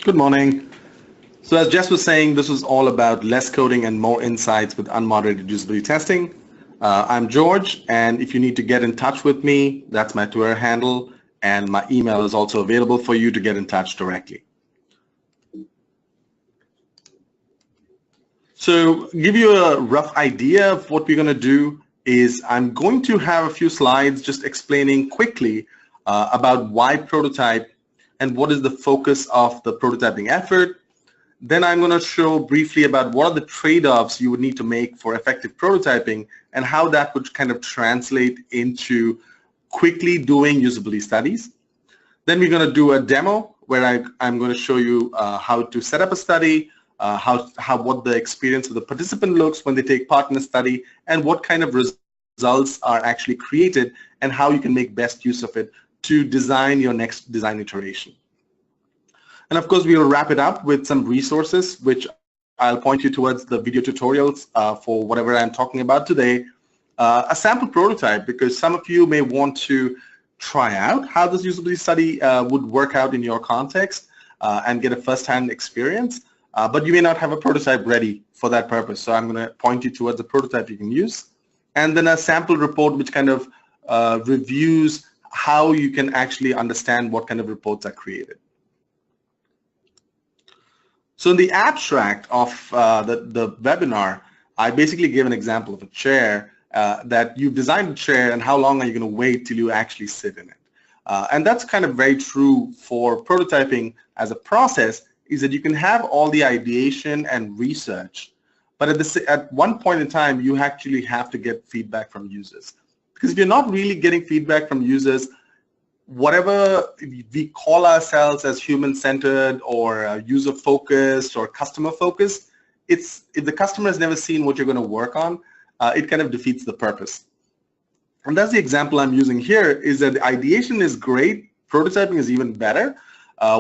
Good morning. So as Jess was saying, this was all about less coding and more insights with unmoderated usability testing. I'm George, and if you need to get in touch with me, that's my Twitter handle, and my email is also available for you to get in touch directly. So give you a rough idea of what we're going to do is I'm going to have a few slides just explaining quickly about why prototype and what is the focus of the prototyping effort. Then I'm going to show briefly about what are the trade-offs you would need to make for effective prototyping and how that would kind of translate into quickly doing usability studies. Then we're going to do a demo where I'm going to show you how to set up a study, what the experience of the participant looks when they take part in a study, and what kind of results are actually created and how you can make best use of it to design your next design iteration. And of course, we will wrap it up with some resources, which I'll point you towards the video tutorials for whatever I'm talking about today. A sample prototype, because some of you may want to try out how this usability study would work out in your context and get a first-hand experience, but you may not have a prototype ready for that purpose. So I'm going to point you towards a prototype you can use. And then a sample report which kind of reviews how you can actually understand what kind of reports are created. So in the abstract of the webinar, I basically gave an example of a chair that you've designed a chair and how long are you going to wait till you actually sit in it. And that's kind of very true for prototyping as a process, is that you can have all the ideation and research, but at one point in time, you actually have to get feedback from users. Because if you're not really getting feedback from users, whatever we call ourselves as human-centered or user-focused or customer-focused, if the customer has never seen what you're going to work on, it kind of defeats the purpose. And that's the example I'm using here, is that the ideation is great, prototyping is even better,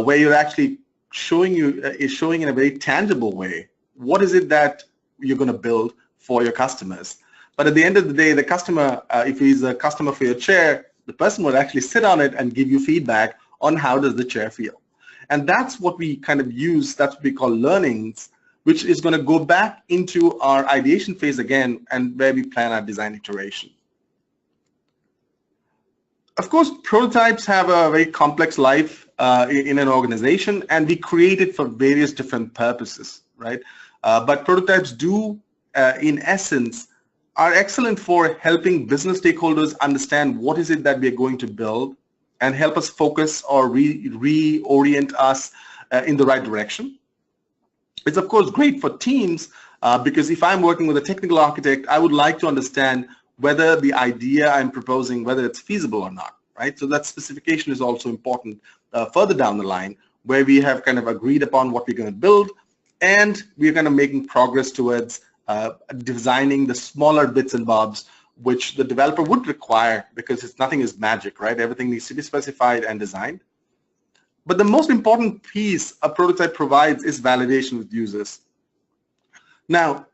where you're actually showing in a very tangible way what is it that you're going to build for your customers. But at the end of the day, the customer, if he's a customer for your chair, the person would actually sit on it and give you feedback on how does the chair feel. And that's what we kind of use, that's what we call learnings, which is going to go back into our ideation phase again and where we plan our design iteration. Of course, prototypes have a very complex life in an organization, and we create it for various different purposes, right? But prototypes do, in essence, are excellent for helping business stakeholders understand what is it that we are going to build and help us focus or reorient us in the right direction. It's of course great for teams because if I'm working with a technical architect, I would like to understand whether the idea I'm proposing, whether it's feasible or not, right? So that specification is also important further down the line, where we have kind of agreed upon what we're going to build, and we're kind of making progress towards designing the smaller bits and bobs which the developer would require, because nothing is magic, right? Everything needs to be specified and designed. But the most important piece a prototype provides is validation with users. Now,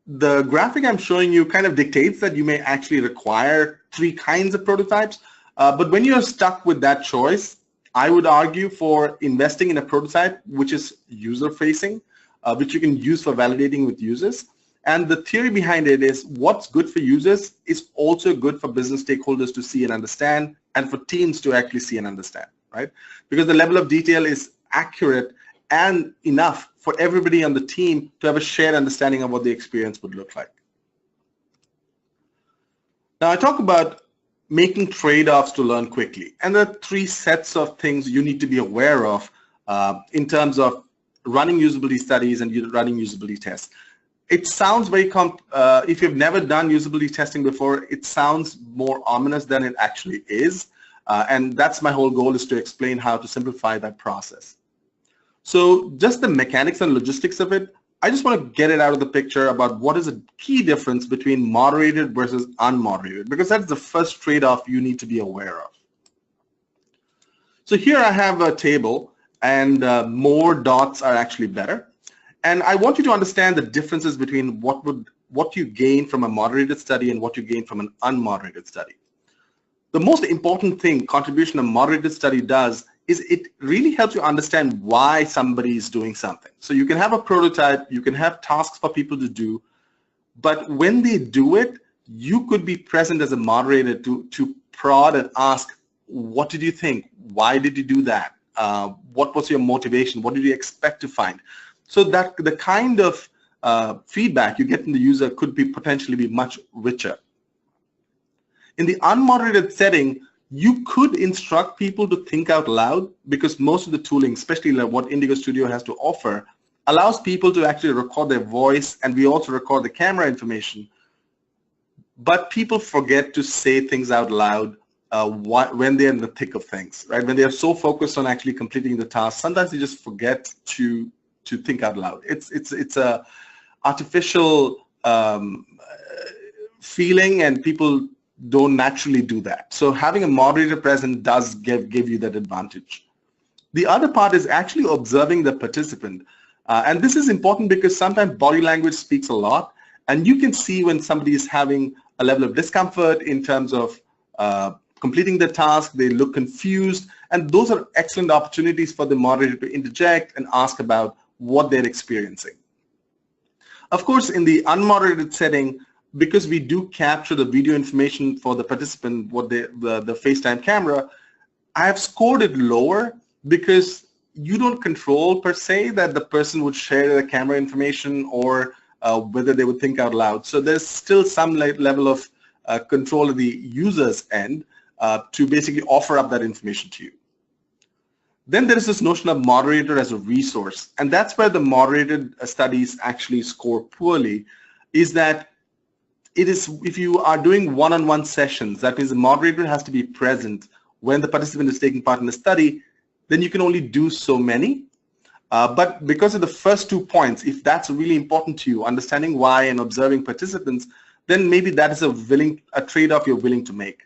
the graphic I'm showing you kind of dictates that you may actually require 3 kinds of prototypes, but when you're stuck with that choice, I would argue for investing in a prototype which is user-facing, which you can use for validating with users. And the theory behind it is what's good for users is also good for business stakeholders to see and understand, and for teams to actually see and understand, right? Because the level of detail is accurate and enough for everybody on the team to have a shared understanding of what the experience would look like. Now I talk about making trade-offs to learn quickly. And there are 3 sets of things you need to be aware of in terms of running usability studies and running usability tests. It sounds very, if you've never done usability testing before, it sounds more ominous than it actually is. And that's my whole goal, is to explain how to simplify that process. So just the mechanics and logistics of it, I just want to get it out of the picture about what is a key difference between moderated versus unmoderated, because that's the first trade-off you need to be aware of. So here I have a table, and more dots are actually better. And I want you to understand the differences between what you gain from a moderated study and what you gain from an unmoderated study. The most important thing contribution a moderated study does is it really helps you understand why somebody is doing something. So you can have a prototype, you can have tasks for people to do, but when they do it, you could be present as a moderator to prod and ask, what did you think? Why did you do that? What was your motivation? What did you expect to find? So that the kind of feedback you get from the user could be potentially be much richer. In the unmoderated setting, you could instruct people to think out loud, because most of the tooling, especially like what Indigo Studio has to offer, allows people to actually record their voice, and we also record the camera information. But people forget to say things out loud when they're in the thick of things, right? When they're so focused on actually completing the task, sometimes they just forget to think out loud. It's a artificial feeling, and people don't naturally do that. So having a moderator present does give you that advantage. The other part is actually observing the participant. And this is important because sometimes body language speaks a lot, and you can see when somebody is having a level of discomfort in terms of completing the task, they look confused, and those are excellent opportunities for the moderator to interject and ask about what they're experiencing. Of course, in the unmoderated setting, because we do capture the video information for the participant, the FaceTime camera, I have scored it lower because you don't control per se that the person would share the camera information or whether they would think out loud. So there's still some level of control at the user's end to basically offer up that information to you. Then there is this notion of moderator as a resource, and that's where the moderated studies actually score poorly, is that it is, if you are doing one-on-one sessions, that means the moderator has to be present when the participant is taking part in the study, then you can only do so many. But because of the first 2 points, if that's really important to you, understanding why and observing participants, then maybe that is a trade-off you're willing to make.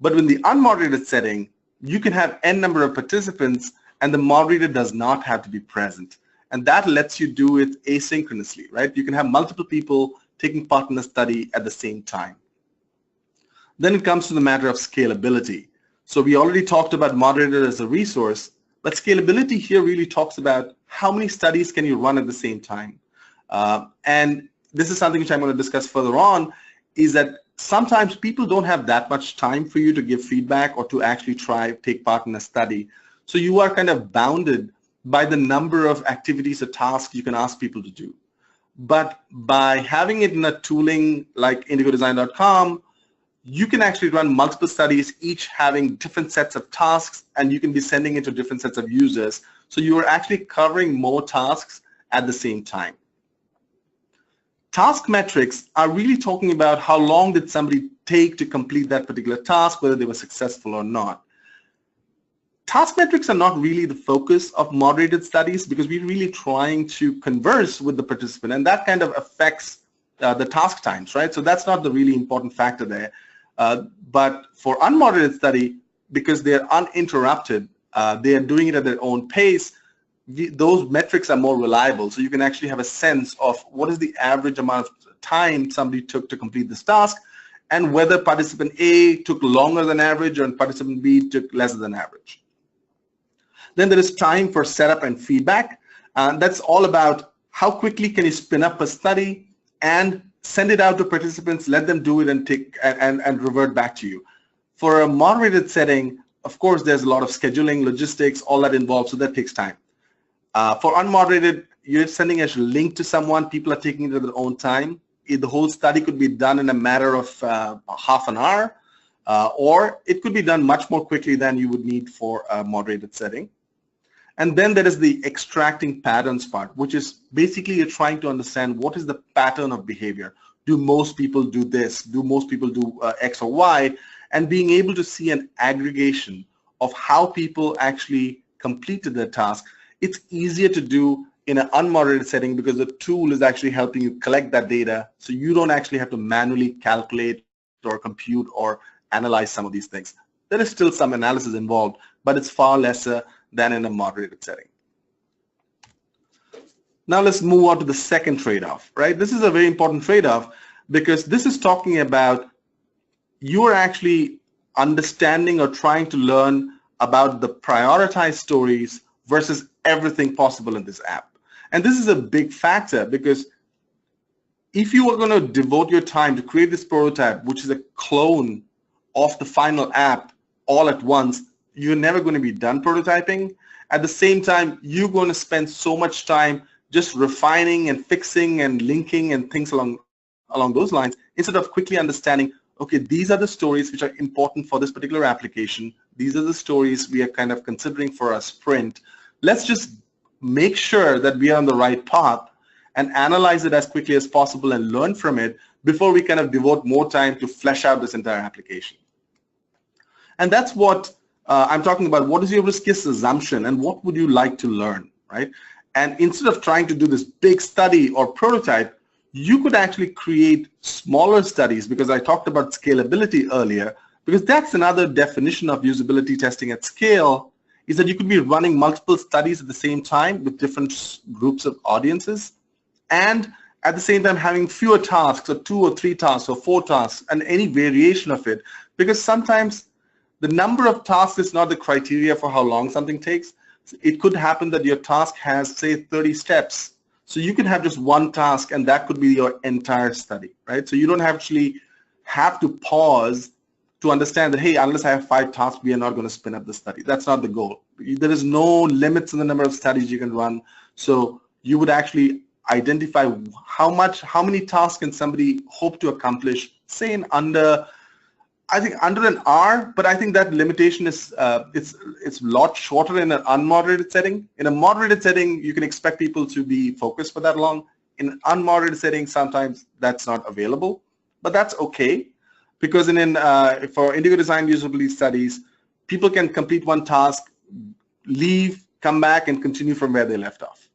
But in the unmoderated setting, you can have n number of participants, and the moderator does not have to be present. And that lets you do it asynchronously, right? You can have multiple people taking part in the study at the same time. Then it comes to the matter of scalability. So we already talked about moderator as a resource, but scalability here really talks about how many studies can you run at the same time. And this is something which I'm going to discuss further on, is that sometimes people don't have that much time for you to give feedback or to actually take part in a study. So you are kind of bounded by the number of activities or tasks you can ask people to do. But by having it in a tooling like indigodesign.com, you can actually run multiple studies, each having different sets of tasks, and you can be sending it to different sets of users. So you are actually covering more tasks at the same time. Task metrics are really talking about how long did somebody take to complete that particular task, whether they were successful or not. Task metrics are not really the focus of moderated studies because we're really trying to converse with the participant, and that kind of affects the task times, right? So that's not the really important factor there. But for unmoderated study, because they're uninterrupted, they are doing it at their own pace, those metrics are more reliable. So you can actually have a sense of what is the average amount of time somebody took to complete this task, and whether participant A took longer than average or participant B took less than average. Then there is time for setup and feedback. That's all about how quickly can you spin up a study and send it out to participants, let them do it, and revert back to you. For a moderated setting, of course, there's a lot of scheduling, logistics, all that involved, so that takes time. For unmoderated, you're sending a link to someone, people are taking it at their own time. The whole study could be done in a matter of half an hour, or it could be done much more quickly than you would need for a moderated setting. And then there is the extracting patterns part, which is basically you're trying to understand what is the pattern of behavior. Do most people do this? Do most people do X or Y? And being able to see an aggregation of how people actually completed their task. It's easier to do in an unmoderated setting because the tool is actually helping you collect that data, so you don't actually have to manually calculate or compute or analyze some of these things. There is still some analysis involved, but it's far lesser than in a moderated setting. Now let's move on to the second trade-off, right? This is a very important trade-off because this is talking about you are actually understanding or trying to learn about the prioritized stories versus everything possible in this app. And this is a big factor, because if you are going to devote your time to create this prototype, which is a clone of the final app all at once, you're never going to be done prototyping. At the same time, you're going to spend so much time just refining and fixing and linking and things along those lines, instead of quickly understanding, okay, these are the stories which are important for this particular application. These are the stories we are kind of considering for our sprint. Let's just make sure that we are on the right path and analyze it as quickly as possible and learn from it before we kind of devote more time to flesh out this entire application. And that's what I'm talking about. What is your riskiest assumption and what would you like to learn, right? And instead of trying to do this big study or prototype, you could actually create smaller studies, because I talked about scalability earlier, because that's another definition of usability testing at scale, is that you could be running multiple studies at the same time with different groups of audiences, and at the same time having fewer tasks, or 2 or 3 tasks or 4 tasks, and any variation of it, because sometimes the number of tasks is not the criteria for how long something takes. It could happen that your task has, say, 30 steps. So you can have just one task, and that could be your entire study, right? So you don't actually have to pause to understand that, hey, unless I have 5 tasks, we are not going to spin up the study. That's not the goal. There is no limits in the number of studies you can run. So you would actually identify how many tasks can somebody hope to accomplish, say in under an hour, but I think that limitation is it's a lot shorter in an unmoderated setting. In a moderated setting, you can expect people to be focused for that long. In an unmoderated setting, sometimes that's not available, but that's okay, because for Indigo Design Usability Studies, people can complete one task, leave, come back, and continue from where they left off.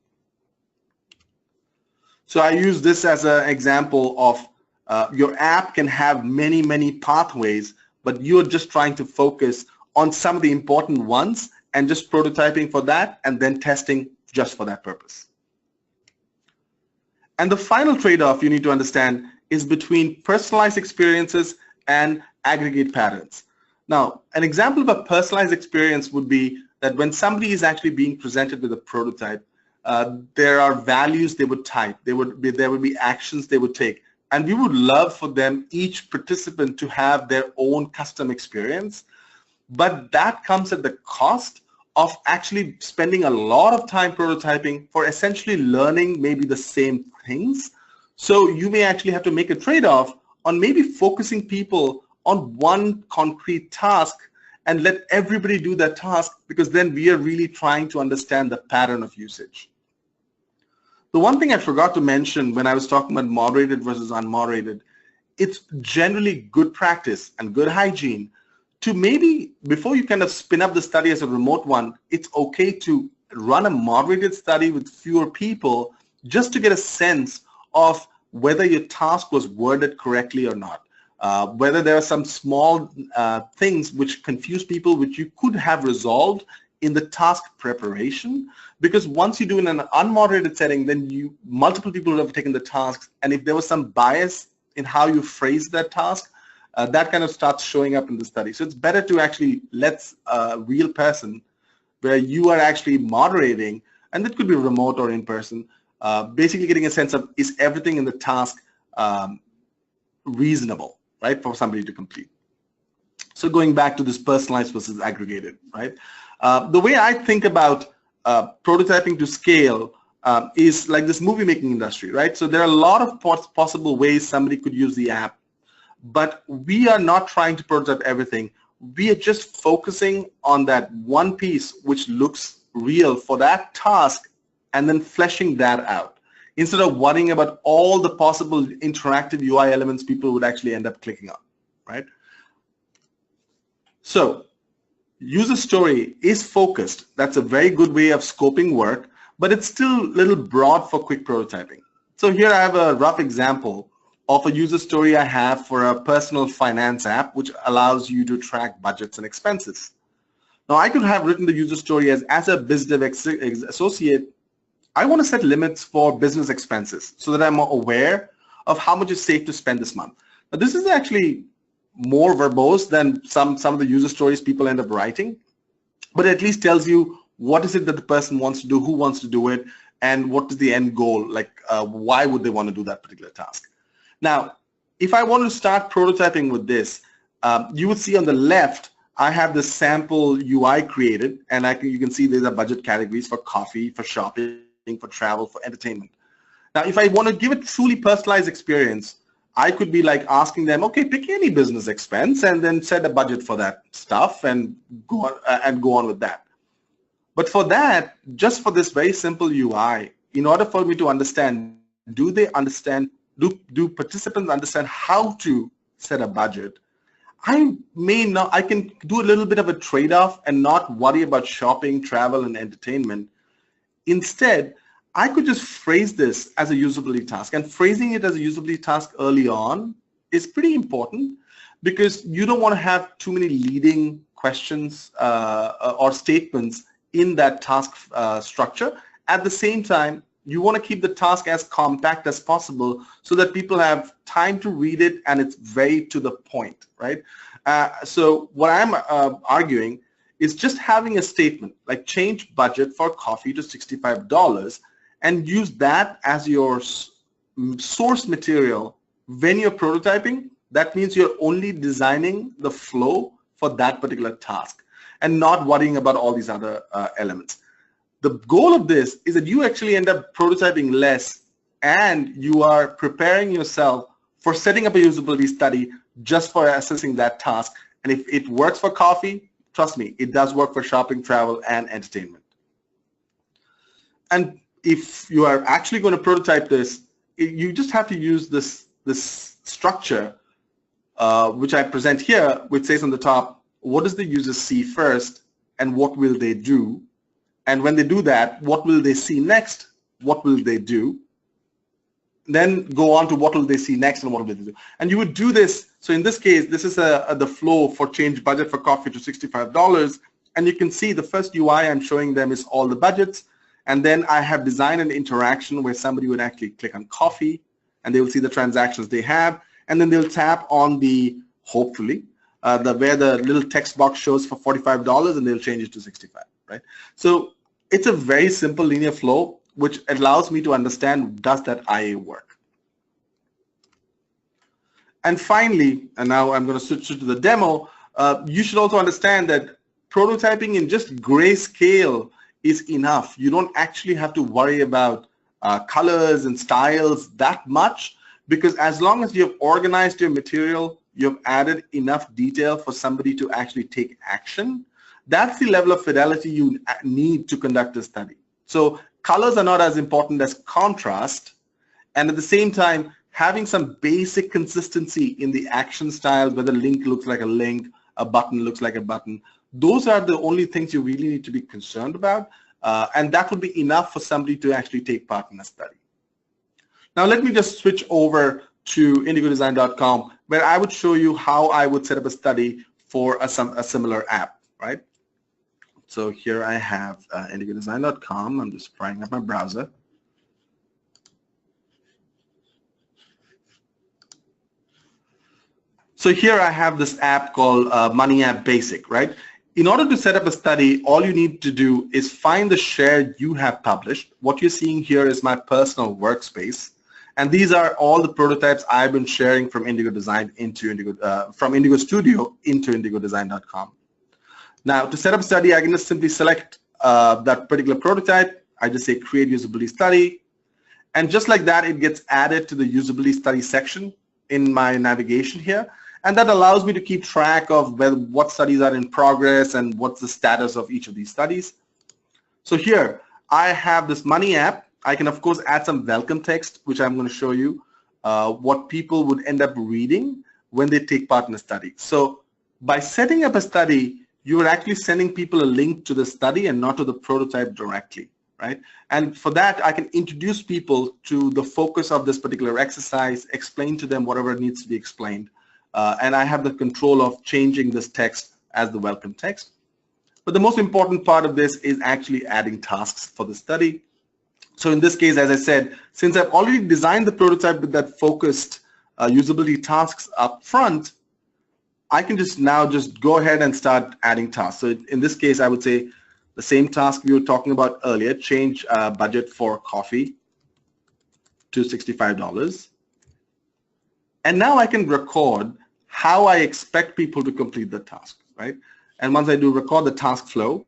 So I use this as an example of your app can have many, many pathways, but you're just trying to focus on some of the important ones and just prototyping for that and then testing just for that purpose. And the final trade-off you need to understand is between personalized experiences and aggregate patterns. Now, an example of a personalized experience would be that when somebody is actually being presented with a prototype, there are values they would type, there would be actions they would take. And we would love for them, each participant, to have their own custom experience, but that comes at the cost of actually spending a lot of time prototyping for essentially learning maybe the same things. So you may actually have to make a trade-off on maybe focusing people on one concrete task and let everybody do that task, because then we are really trying to understand the pattern of usage. The one thing I forgot to mention when I was talking about moderated versus unmoderated, it's generally good practice and good hygiene to maybe, before you kind of spin up the study as a remote one, it's okay to run a moderated study with fewer people just to get a sense of whether your task was worded correctly or not. Whether there are some small things which confuse people, which you could have resolved in the task preparation, because once you do in an unmoderated setting, then multiple people would have taken the tasks, and if there was some bias in how you phrase that task, that kind of starts showing up in the study. So it's better to actually let a real person, where you are actually moderating, and that could be remote or in person, basically getting a sense of, is everything in the task reasonable, right, for somebody to complete. So going back to this personalized versus aggregated, right? The way I think about prototyping to scale is like this movie making industry, right? So there are a lot of possible ways somebody could use the app, but we are not trying to prototype everything. We are just focusing on that one piece which looks real for that task and then fleshing that out, instead of worrying about all the possible interactive UI elements people would actually end up clicking on, right? So user story is focused. That's a very good way of scoping work, but it's still a little broad for quick prototyping. So here I have a rough example of a user story I have for a personal finance app, which allows you to track budgets and expenses. Now I could have written the user story as a BizDev associate, I want to set limits for business expenses so that I'm aware of how much is safe to spend this month. Now this is actually more verbose than some of the user stories people end up writing. but it at least tells you what is it that the person wants to do, who wants to do it, and what is the end goal, like why would they want to do that particular task. Now, if I want to start prototyping with this, you would see on the left, I have the sample UI created, and you can see there's a budget categories for coffee, for shopping, for travel, for entertainment. Now, if I want to give a truly personalized experience, I could be like asking them, okay, pick any business expense and then set a budget for that stuff and go on with that. But for that, just for this very simple UI, in order for me to understand, do participants understand how to set a budget? I can do a little bit of a trade-off and not worry about shopping, travel, and entertainment. Instead, I could just phrase this as a usability task, and phrasing it as a usability task early on is pretty important because you don't want to have too many leading questions or statements in that task structure. At the same time, you want to keep the task as compact as possible so that people have time to read it and it's very to the point, right? So what I'm arguing is just having a statement like change budget for coffee to $65 and use that as your source material when you're prototyping. That means you're only designing the flow for that particular task and not worrying about all these other elements. The goal of this is that you actually end up prototyping less and you are preparing yourself for setting up a usability study just for assessing that task. And if it works for coffee, trust me, it does work for shopping, travel, and entertainment. And if you are actually going to prototype this, you just have to use this structure, which I present here, which says on the top, what does the user see first and what will they do? And when they do that, what will they see next? What will they do? Then go on to what will they see next and what will they do. And you would do this. So in this case, this is the flow for change budget for coffee to $65. And you can see the first UI I'm showing them is all the budgets. And then I have designed an interaction where somebody would actually click on coffee and they will see the transactions they have. And then they'll tap on the, hopefully, where the little text box shows for $45 and they'll change it to 65, right? So it's a very simple linear flow, which allows me to understand, does that IA work? And finally, and now I'm going to switch to the demo, you should also understand that prototyping in just grayscale is enough. You don't actually have to worry about colors and styles that much, because as long as you've organized your material, you've added enough detail for somebody to actually take action, that's the level of fidelity you need to conduct a study. So colors are not as important as contrast, and at the same time, having some basic consistency in the action style, whether a link looks like a link, a button looks like a button, those are the only things you really need to be concerned about, and that would be enough for somebody to actually take part in a study. Now let me just switch over to indigodesign.com, where I would show you how I would set up a study for a similar app, right? So here I have indigodesign.com. I'm just firing up my browser. So here I have this app called Money App Basic, right? In order to set up a study, all you need to do is find the share you have published. What you're seeing here is my personal workspace. And these are all the prototypes I've been sharing from Indigo Design into from Indigo Studio into indigodesign.com. Now, to set up a study, I can just simply select that particular prototype. I just say create usability study. And just like that, it gets added to the usability study section in my navigation here. And that allows me to keep track of what studies are in progress and what's the status of each of these studies. So here, I have this money app. I can, of course, add some welcome text, which I'm going to show you what people would end up reading when they take part in a study. So by setting up a study, you're actually sending people a link to the study and not to the prototype directly, right? And for that, I can introduce people to the focus of this particular exercise, explain to them whatever needs to be explained, and I have the control of changing this text as the welcome text. But the most important part of this is actually adding tasks for the study. So in this case, as I said, since I've already designed the prototype with that focused usability tasks up front, I can just now just go ahead and start adding tasks. So in this case, I would say the same task we were talking about earlier, change budget for coffee to $65. And now I can record how I expect people to complete the task, right? And once I do record the task flow,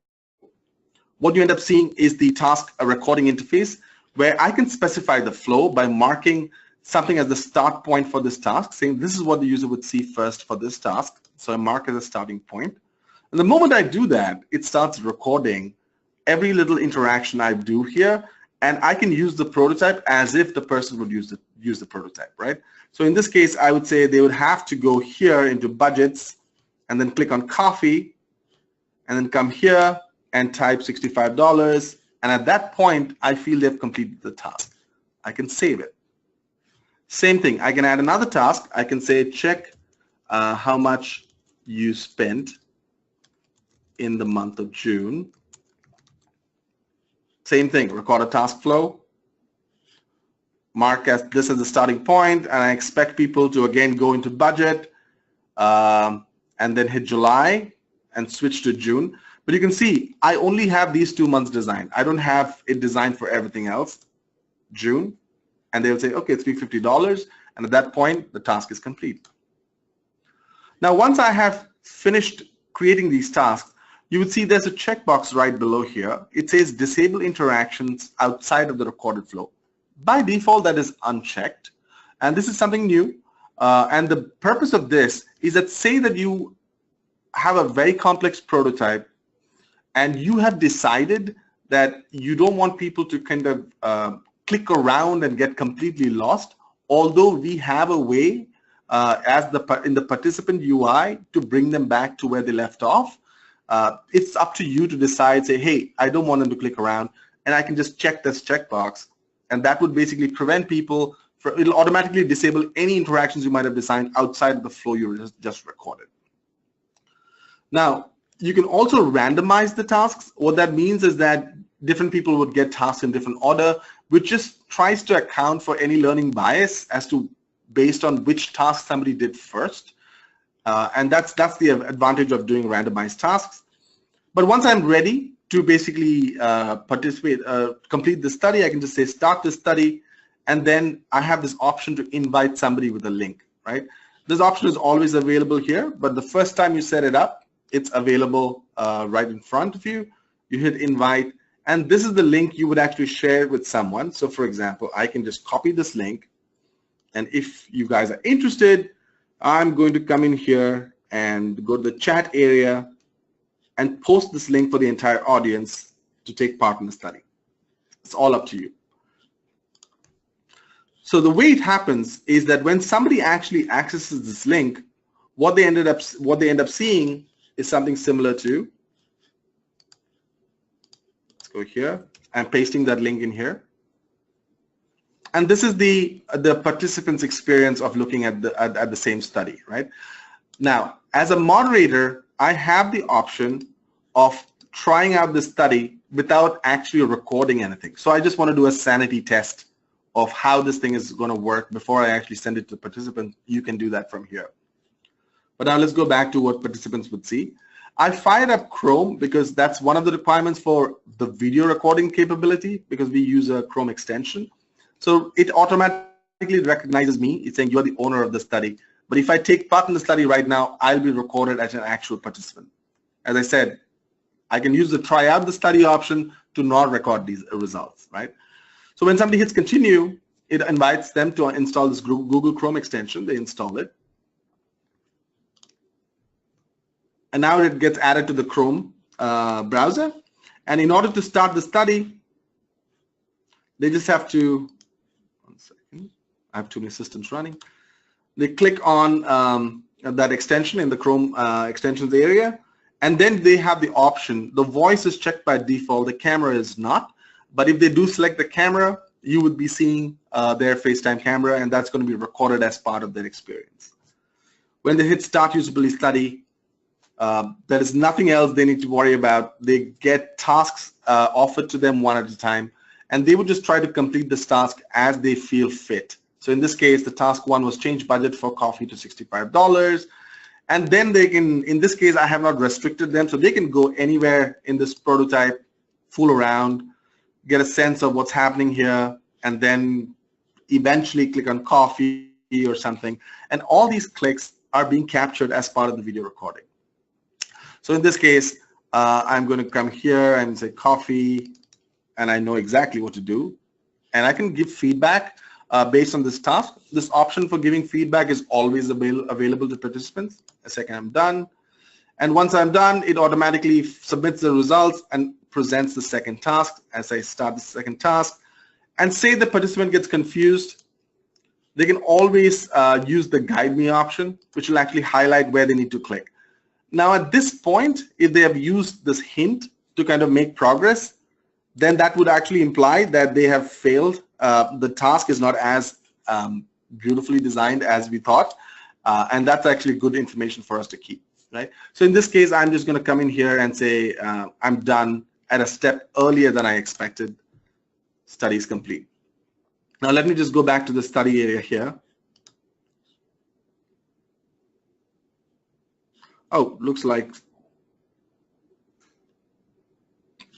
what you end up seeing is the task recording interface where I can specify the flow by marking something as the start point for this task, saying this is what the user would see first for this task. So I mark as a starting point. And the moment I do that, it starts recording every little interaction I do here, and I can use the prototype as if the person would use the prototype, right? So in this case, I would say they would have to go here into budgets and then click on coffee and then come here and type $65. And at that point, I feel they've completed the task. I can save it. Same thing, I can add another task. I can say check how much you spent in the month of June. Same thing, record a task flow, mark as this as the starting point, and I expect people to again go into budget and then hit July and switch to June. But you can see I only have these 2 months designed. I don't have it designed for everything else. June, and they'll say, okay, $350, and at that point, the task is complete. Now, once I have finished creating these tasks, you would see there's a checkbox right below here. It says disable interactions outside of the recorded flow. By default, that is unchecked, and this is something new. And the purpose of this is that say that you have a very complex prototype and you have decided that you don't want people to kind of click around and get completely lost, although we have a way in the participant UI to bring them back to where they left off. It's up to you to decide, say, hey, I don't want them to click around, and I can just check this checkbox, and that would basically prevent people it'll automatically disable any interactions you might have designed outside of the flow you just recorded. Now, you can also randomize the tasks. What that means is that different people would get tasks in different order, which just tries to account for any learning bias as to based on which task somebody did first. And that's the advantage of doing randomized tasks. But once I'm ready to basically complete the study, I can just say start the study, and then I have this option to invite somebody with a link, right? This option is always available here, but the first time you set it up, it's available right in front of you. You hit invite, and this is the link you would actually share with someone. So for example, I can just copy this link, and if you guys are interested, I'm going to come in here and go to the chat area and post this link for the entire audience to take part in the study. It's all up to you. So the way it happens is that when somebody actually accesses this link, what they end up seeing is something similar to, let's go here, I'm pasting that link in here. And this is the participant's experience of looking at the same study, right? Now, as a moderator, I have the option of trying out the study without actually recording anything. So I just want to do a sanity test of how this thing is going to work before I actually send it to the participant. You can do that from here. But now let's go back to what participants would see. I fired up Chrome because that's one of the requirements for the video recording capability, because we use a Chrome extension. So it automatically recognizes me. It's saying you're the owner of the study. But if I take part in the study right now, I'll be recorded as an actual participant. As I said, I can use the try out the study option to not record these results, right? So when somebody hits continue, it invites them to install this Google Chrome extension. They install it. And now it gets added to the Chrome browser. And in order to start the study, they just have to, one second, I have too many systems running. They click on that extension in the Chrome extensions area, and then they have the option. The voice is checked by default, the camera is not. But if they do select the camera, you would be seeing their FaceTime camera, and that's going to be recorded as part of their experience. When they hit Start Usability Study, there is nothing else they need to worry about. They get tasks offered to them one at a time, and they would just try to complete this task as they feel fit. So in this case, the task one was change budget for coffee to $65, And then they can, in this case, I have not restricted them, so they can go anywhere in this prototype, fool around, get a sense of what's happening here, and then eventually click on coffee or something. And all these clicks are being captured as part of the video recording. So in this case, I'm going to come here and say coffee, and I know exactly what to do. And I can give feedback based on this task. This option for giving feedback is always available to participants. A second, I'm done. And once I'm done, it automatically submits the results and presents the second task as I start the second task. And say the participant gets confused, they can always use the guide me option, which will actually highlight where they need to click. Now at this point, if they have used this hint to kind of make progress, then that would actually imply that they have failed. The task is not as beautifully designed as we thought, and that's actually good information for us to keep, right? So in this case, I'm just going to come in here and say I'm done at a step earlier than I expected. Study is complete. Now let me just go back to the study area here. Oh, looks like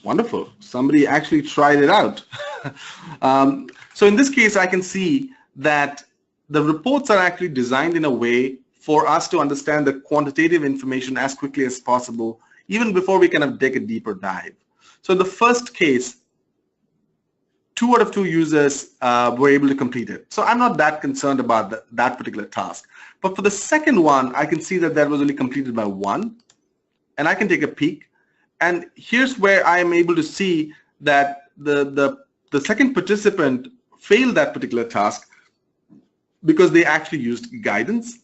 wonderful. Somebody actually tried it out. So in this case, I can see that the reports are actually designed in a way for us to understand the quantitative information as quickly as possible, even before we kind of take a deeper dive. So in the first case, 2 out of 2 users were able to complete it. So I'm not that concerned about that particular task. But for the second one, I can see that that was only completed by 1. And I can take a peek. And here's where I am able to see that the second participant failed that particular task because they actually used guidance.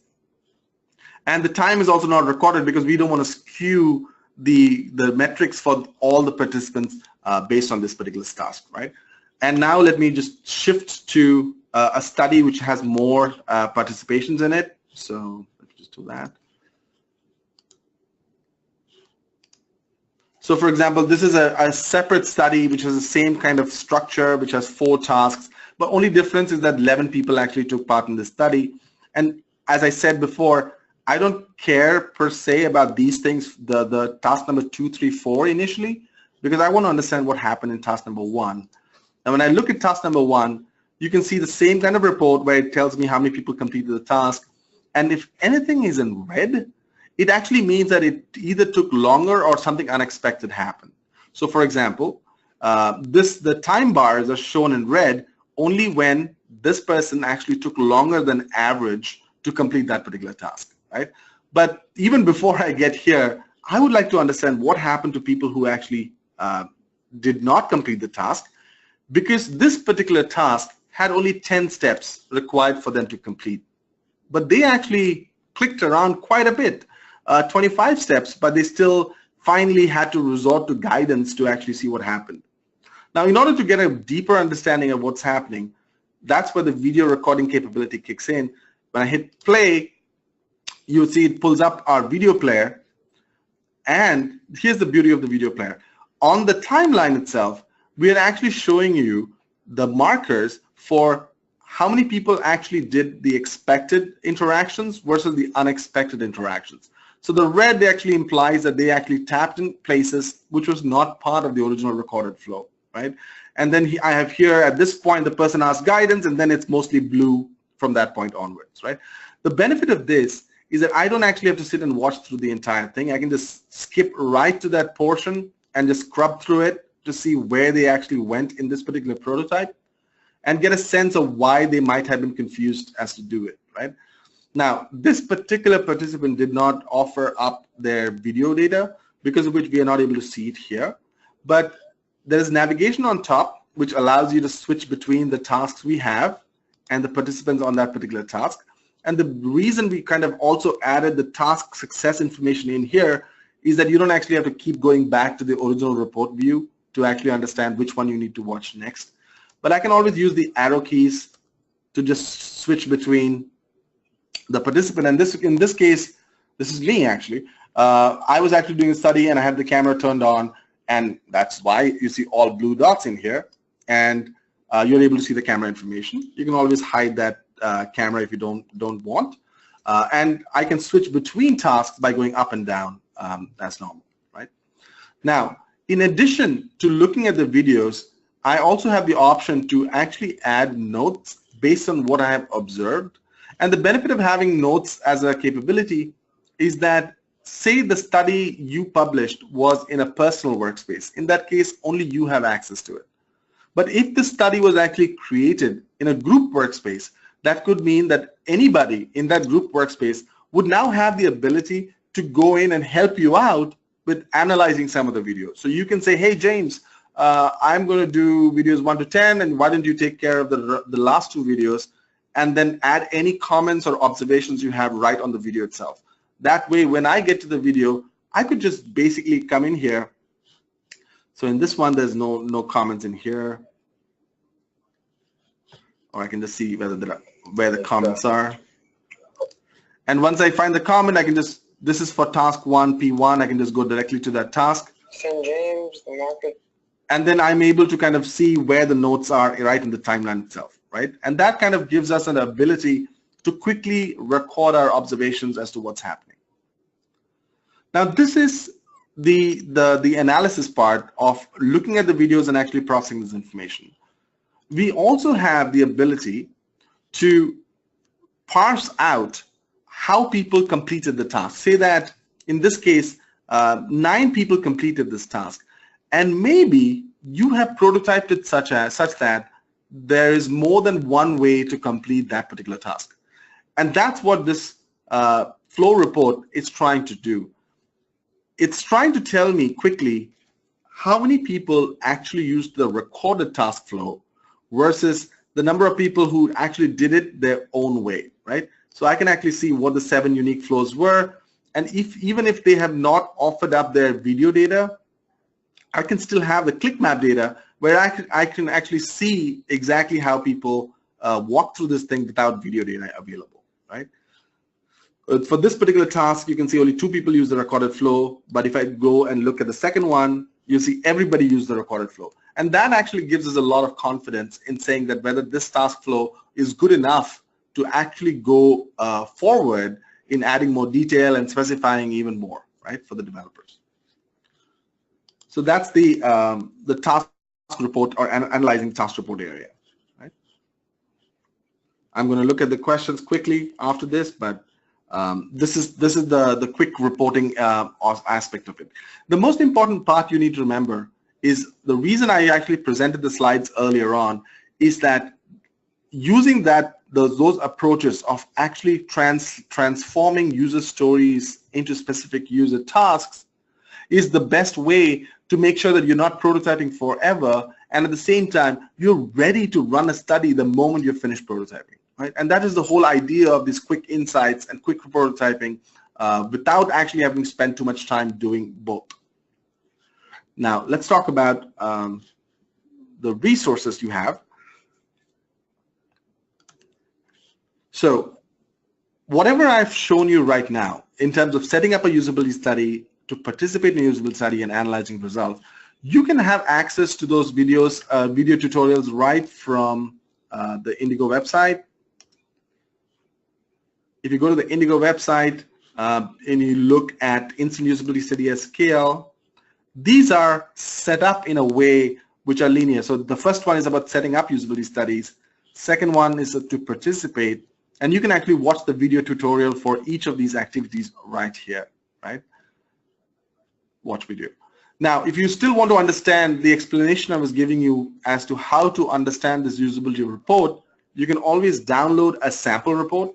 And the time is also not recorded because we don't want to skew the metrics for all the participants based on this particular task, right? And now let me just shift to a study which has more participations in it. So let's just do that. So for example, this is a separate study which has the same kind of structure, which has 4 tasks, but only difference is that 11 people actually took part in this study. And as I said before, I don't care per se about these things, the task number 2, 3, 4 initially, because I want to understand what happened in task number 1. And when I look at task number 1, you can see the same kind of report where it tells me how many people completed the task. And if anything is in red, it actually means that it either took longer or something unexpected happened. So for example, the time bars are shown in red only when this person actually took longer than average to complete that particular task, right? But even before I get here, I would like to understand what happened to people who actually did not complete the task, because this particular task had only 10 steps required for them to complete. But they actually clicked around quite a bit, 25 steps, but they still finally had to resort to guidance to actually see what happened. Now, in order to get a deeper understanding of what's happening, that's where the video recording capability kicks in. When I hit play, you'll see it pulls up our video player. And here's the beauty of the video player. On the timeline itself, we are actually showing you the markers for how many people actually did the expected interactions versus the unexpected interactions. So the red actually implies that they actually tapped in places which was not part of the original recorded flow, right? And then I have here at this point the person asked guidance, and then it's mostly blue from that point onwards, right? The benefit of this is that I don't actually have to sit and watch through the entire thing. I can just skip right to that portion and just scrub through it to see where they actually went in this particular prototype and get a sense of why they might have been confused as to do it, right? Now, this particular participant did not offer up their video data, because of which we are not able to see it here. But there's navigation on top, which allows you to switch between the tasks we have and the participants on that particular task. And the reason we kind of also added the task success information in here is that you don't actually have to keep going back to the original report view to actually understand which one you need to watch next. But I can always use the arrow keys to just switch between the participant. And this, in this case, this is me actually. I was actually doing a study and I had the camera turned on, and that's why you see all blue dots in here. And you're able to see the camera information. You can always hide that camera if you don't want. And I can switch between tasks by going up and down as normal, right? Now, in addition to looking at the videos, I also have the option to actually add notes based on what I have observed. And the benefit of having notes as a capability is that, say the study you published was in a personal workspace. In that case, only you have access to it. But if the study was actually created in a group workspace, that could mean that anybody in that group workspace would now have the ability to go in and help you out with analyzing some of the videos. So you can say, hey, James, I'm going to do videos 1 to 10, and why don't you take care of the last 2 videos, and then add any comments or observations you have right on the video itself. That way, when I get to the video, I could just basically come in here. So in this one, there's no comments in here. Or I can just see where the comments are. And once I find the comment, I can just, this is for task 1, P1, I can just go directly to that task. St. James, the market. And then I'm able to kind of see where the notes are right in the timeline itself, right? And that kind of gives us an ability to quickly record our observations as to what's happening. Now, this is the analysis part of looking at the videos and actually processing this information. We also have the ability to parse out how people completed the task. Say that in this case, 9 people completed this task, and maybe you have prototyped it such that there is more than one way to complete that particular task. And that's what this flow report is trying to do. It's trying to tell me quickly how many people actually used the recorded task flow versus the number of people who actually did it their own way, right? So I can actually see what the 7 unique flows were, and even if they have not offered up their video data, I can still have the click map data where I can actually see exactly how people walk through this thing without video data available, right? For this particular task, you can see only 2 people use the recorded flow, but if I go and look at the second one, you see everybody use the recorded flow. And that actually gives us a lot of confidence in saying that whether this task flow is good enough to actually go forward in adding more detail and specifying even more, right, for the developers. So that's the task report, or analyzing task report area, right? I'm going to look at the questions quickly after this, but this is the quick reporting aspect of it. The most important part you need to remember is the reason I actually presented the slides earlier on is that using those approaches of actually transforming user stories into specific user tasks is the best way to make sure that you're not prototyping forever, and at the same time you're ready to run a study the moment you're finished prototyping, right? And that is the whole idea of these quick insights and quick prototyping without actually having spent too much time doing both. Now let's talk about the resources you have. So whatever I've shown you right now in terms of setting up a usability study, to participate in a usability study and analyzing results, you can have access to those videos, video tutorials right from the Indigo website. If you go to the Indigo website and you look at Instant Usability Study at Scale, these are set up in a way which are linear. So the first one is about setting up usability studies. Second one is to participate, and you can actually watch the video tutorial for each of these activities right here, right? Watch video. Now, if you still want to understand the explanation I was giving you as to how to understand this usability report, you can always download a sample report.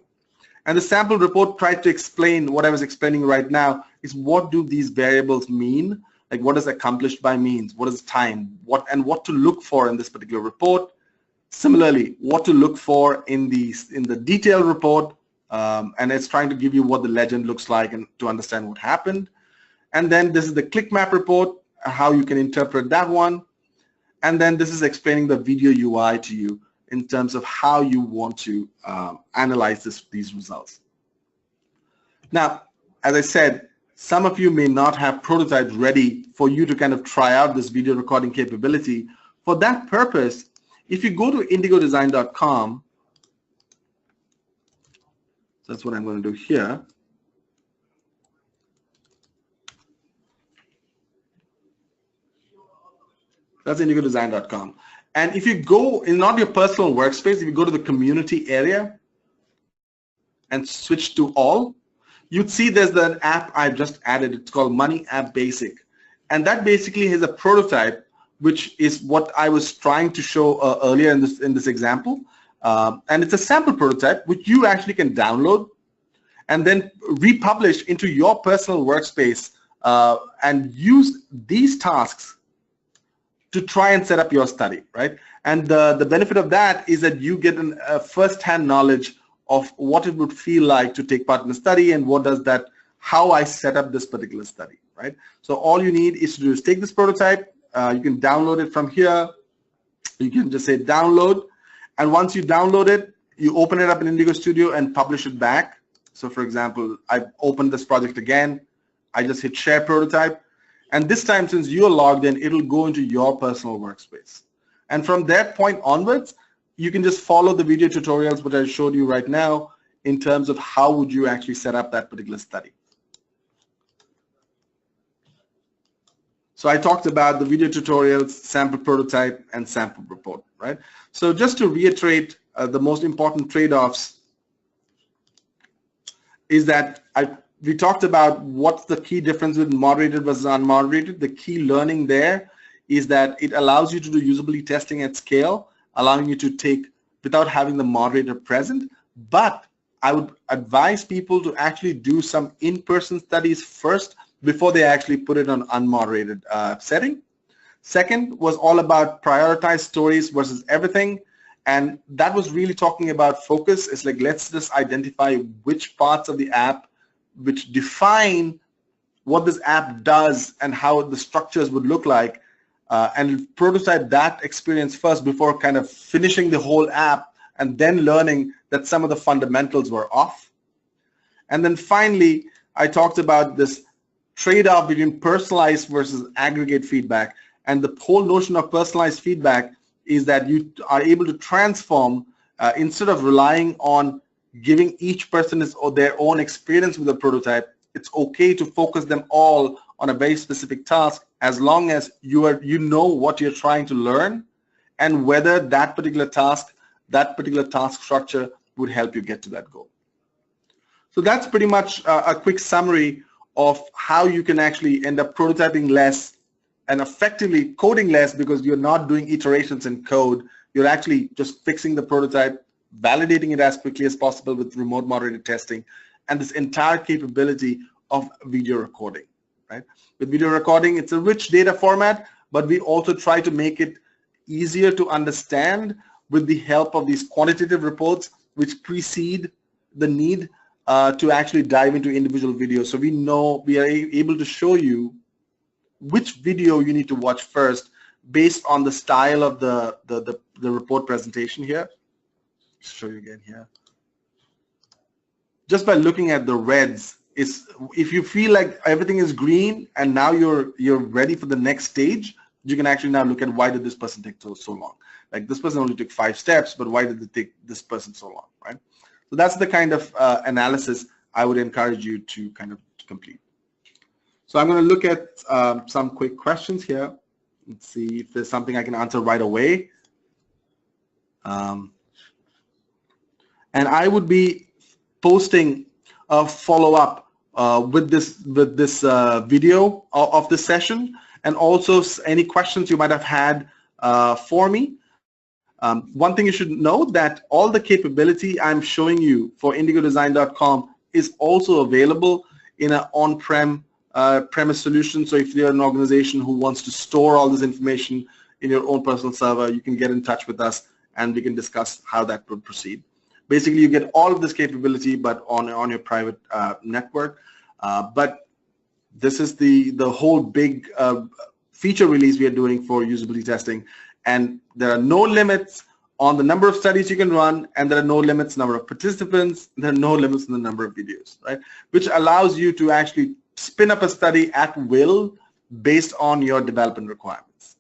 And the sample report tried to explain what I was explaining right now is what do these variables mean? Like what does accomplished by means? What is time? What to look for in this particular report? Similarly, what to look for in the detailed report, and it's trying to give you what the legend looks like and to understand what happened. And then this is the click map report, how you can interpret that one. And then this is explaining the video UI to you in terms of how you want to analyze these results. Now, as I said, some of you may not have prototypes ready for you to kind of try out this video recording capability. For that purpose, if you go to indigodesign.com So that's what I'm going to do here. That's indigodesign.com. And if you go in not your personal workspace, if you go to the community area and switch to all, you'd see there's an app I've just added. It's called Money App Basic. And that basically is a prototype, which is what I was trying to show earlier in this example. And it's a sample prototype, which you actually can download and then republish into your personal workspace and use these tasks to try and set up your study, right? And the benefit of that is that you get a first-hand knowledge of what it would feel like to take part in a study and how I set up this particular study, right? So all you need is to do is take this prototype. You can download it from here. You can just say download, and once you download it, you open it up in Indigo Studio and publish it back. So for example, I've opened this project again. I just hit share prototype. And this time, since you're logged in, it'll go into your personal workspace. And from that point onwards, you can just follow the video tutorials which I showed you right now in terms of how would you actually set up that particular study. So I talked about the video tutorials, sample prototype, and sample report, right? So just to reiterate, the most important trade-offs is that we talked about what's the key difference with moderated versus unmoderated. The key learning there is that it allows you to do usability testing at scale, allowing you to take without having the moderator present. But I would advise people to actually do some in-person studies first before they actually put it on unmoderated setting. Second was all about prioritize stories versus everything. And that was really talking about focus. It's like, let's just identify which parts of the app which define what this app does and how the structures would look like, and prototype that experience first before kind of finishing the whole app and then learning that some of the fundamentals were off. And then finally, I talked about this trade-off between personalized versus aggregate feedback. And the whole notion of personalized feedback is that you are able to transform, instead of relying on giving each person their own experience with the prototype, it's okay to focus them all on a very specific task as long as you know what you're trying to learn and whether that particular task structure would help you get to that goal. So that's pretty much a quick summary of how you can actually end up prototyping less and effectively coding less, because you're not doing iterations in code. You're actually just fixing the prototype, validating it as quickly as possible with remote moderated testing, and this entire capability of video recording, right? With video recording, it's a rich data format, but we also try to make it easier to understand with the help of these quantitative reports which precede the need to actually dive into individual videos. So we are able to show you which video you need to watch first based on the style of the report presentation here. Show you again here. Just by looking at the reds, if you feel like everything is green and now you're ready for the next stage, you can actually now look at why did this person take so long. Like this person only took 5 steps, but why did it take this person so long, right? So that's the kind of analysis I would encourage you to kind of complete. So I'm going to look at some quick questions here. Let's see if there's something I can answer right away. And I would be posting a follow-up with this video of this session, and also any questions you might have had for me. One thing you should know that all the capability I'm showing you for indigodesign.com is also available in an on-prem premise solution. So if you're an organization who wants to store all this information in your own personal server, you can get in touch with us and we can discuss how that would proceed. Basically, you get all of this capability, but on your private network. But this is the whole big feature release we are doing for usability testing, and there are no limits on the number of studies you can run, and there are no limits number of participants. There are no limits in the number of videos, right? Which allows you to actually spin up a study at will based on your development requirements.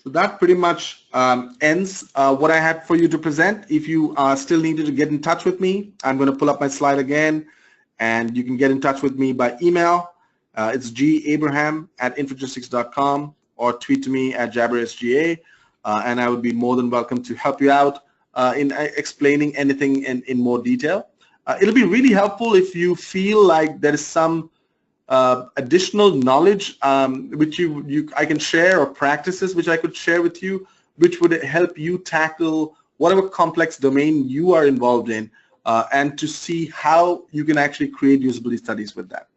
So that pretty much ends what I had for you to present. If you still needed to get in touch with me, I'm going to pull up my slide again, and you can get in touch with me by email. It's gabraham@infragistics.com, or tweet to me at jabbersga, and I would be more than welcome to help you out in explaining anything in more detail. It'll be really helpful if you feel like there is some additional knowledge which I can share, or practices which I could share with you, which would help you tackle whatever complex domain you are involved in, and to see how you can actually create usability studies with that.